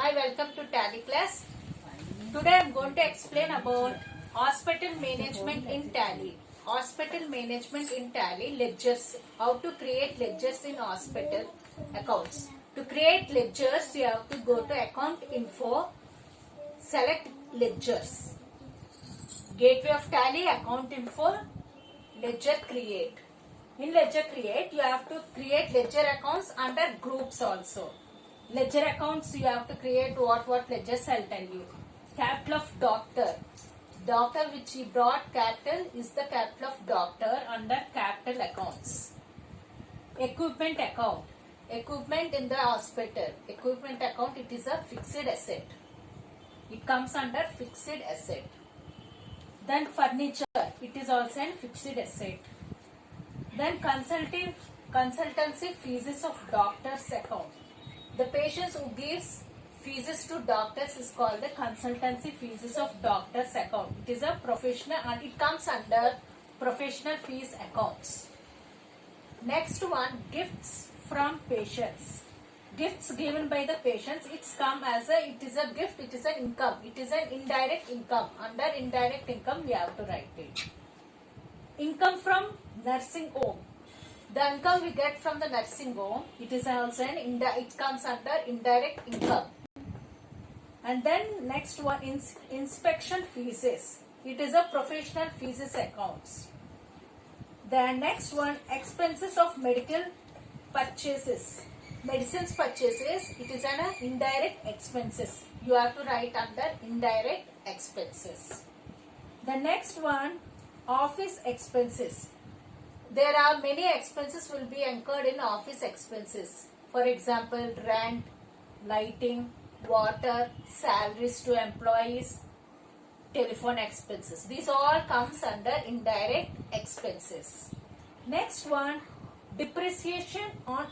Hi, welcome to Tally class. Today I am going to explain about hospital management in Tally. Hospital management in Tally ledgers. How to create ledgers in hospital accounts. To create ledgers, you have to go to account info, select ledgers. Gateway of Tally, account info, ledger create. In ledger create, you have to create ledger accounts under groups also. Ledger accounts, you have to create what ledgers I'll tell you. Capital of doctor. Doctor which he brought capital is the capital of doctor under capital accounts. Equipment account. Equipment in the hospital. Equipment account, it is a fixed asset. It comes under fixed asset. Then furniture, it is also a fixed asset. Then consultancy fees of doctor's account. The patients who gives fees to doctors is called the consultancy fees of doctor's account. It is a professional and it comes under professional fees accounts. Next one, gifts from patients. Gifts given by the patients, it's come as it is a gift, it is an income, it is an indirect income. Under indirect income we have to write it. Income from nursing home. The income we get from the nursing home, it is also it comes under indirect income. And then next one is inspection fees. It is a professional fees accounts. The next one, expenses of medical purchases. Medicines purchases, it is an indirect expenses. You have to write under indirect expenses. The next one, office expenses. There are many expenses will be incurred in office expenses. For example, rent, lighting, water, salaries to employees, telephone expenses. These all comes under indirect expenses. Next one, depreciation on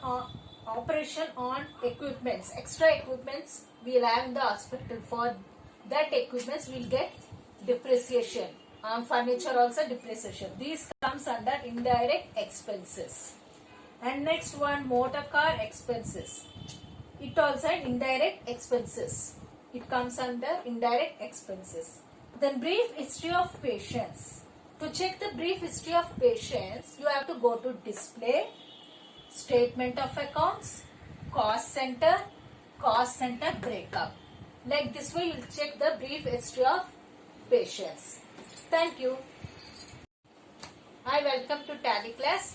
operation on equipments. Extra equipments we will have in the hospital. For that equipments we will get depreciation. On furniture also depreciation. These comes under indirect expenses. And next one, motor car expenses. It also indirect expenses. It comes under indirect expenses. Then brief history of patients. To check the brief history of patients, you have to go to display, statement of accounts, cost center breakup. Like this way you will check the brief history of patients. Thank you. Hi, welcome to Tally class.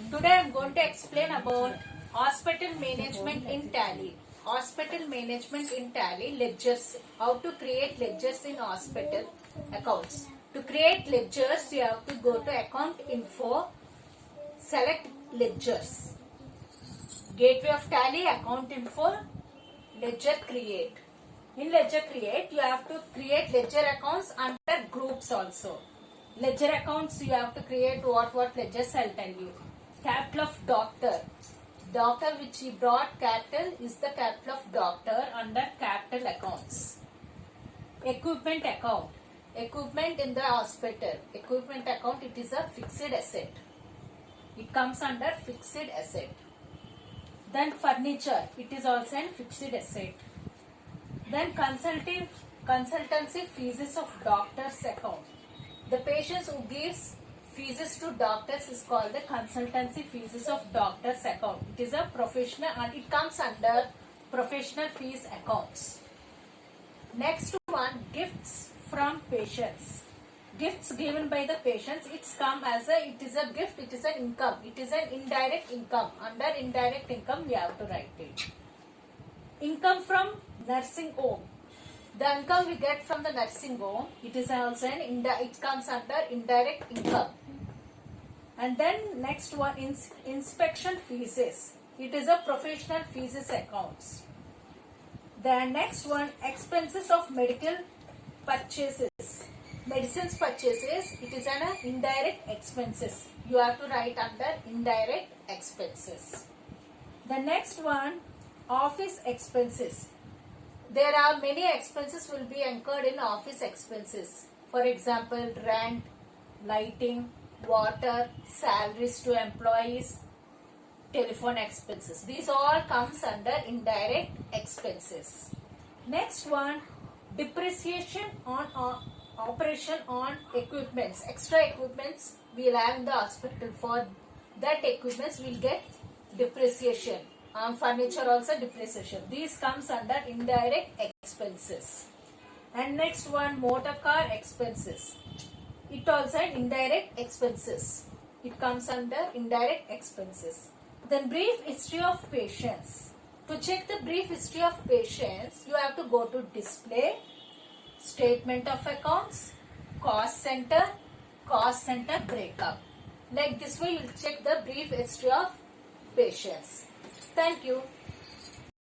Today I am going to explain about hospital management in Tally. Hospital management in Tally ledgers. How to create ledgers in hospital accounts. To create ledgers, you have to go to account info, select ledgers. Gateway of Tally, account info, ledger create. In ledger create, you have to create ledger accounts under groups also. Ledger accounts, you have to create what ledgers I'll tell you. Capital of doctor. Doctor which he brought capital is the capital of doctor under capital accounts. Equipment account. Equipment in the hospital. Equipment account, it is a fixed asset. It comes under fixed asset. Then furniture, it is also a fixed asset. Then consultancy fees of doctor's account. The patients who gives fees to doctors is called the consultancy fees of doctor's account. It is a professional and it comes under professional fees accounts. Next one, gifts from patients. Gifts given by the patients, it's come as it is a gift, it is an income, it is an indirect income. Under indirect income we have to write it. Income from nursing home. The income we get from the nursing home, it is also it comes under indirect income. And then next one is inspection fees. It is a professional fees accounts. The next one, expenses of medical purchases. Medicines purchases, it is an indirect expenses. You have to write under indirect expenses. The next one, office expenses. There are many expenses will be incurred in office expenses. For example, rent, lighting, water, salaries to employees, telephone expenses. These all comes under indirect expenses. Next one, depreciation on operation on equipments. Extra equipments we will have in the hospital. For that equipments we will get depreciation. On furniture also depreciation. These comes under indirect expenses. And next one, motor car expenses. It also indirect expenses. It comes under indirect expenses. Then brief history of patients. To check the brief history of patients, you have to go to display, statement of accounts, cost center breakup. Like this way you will check the brief history of patients. Thank you.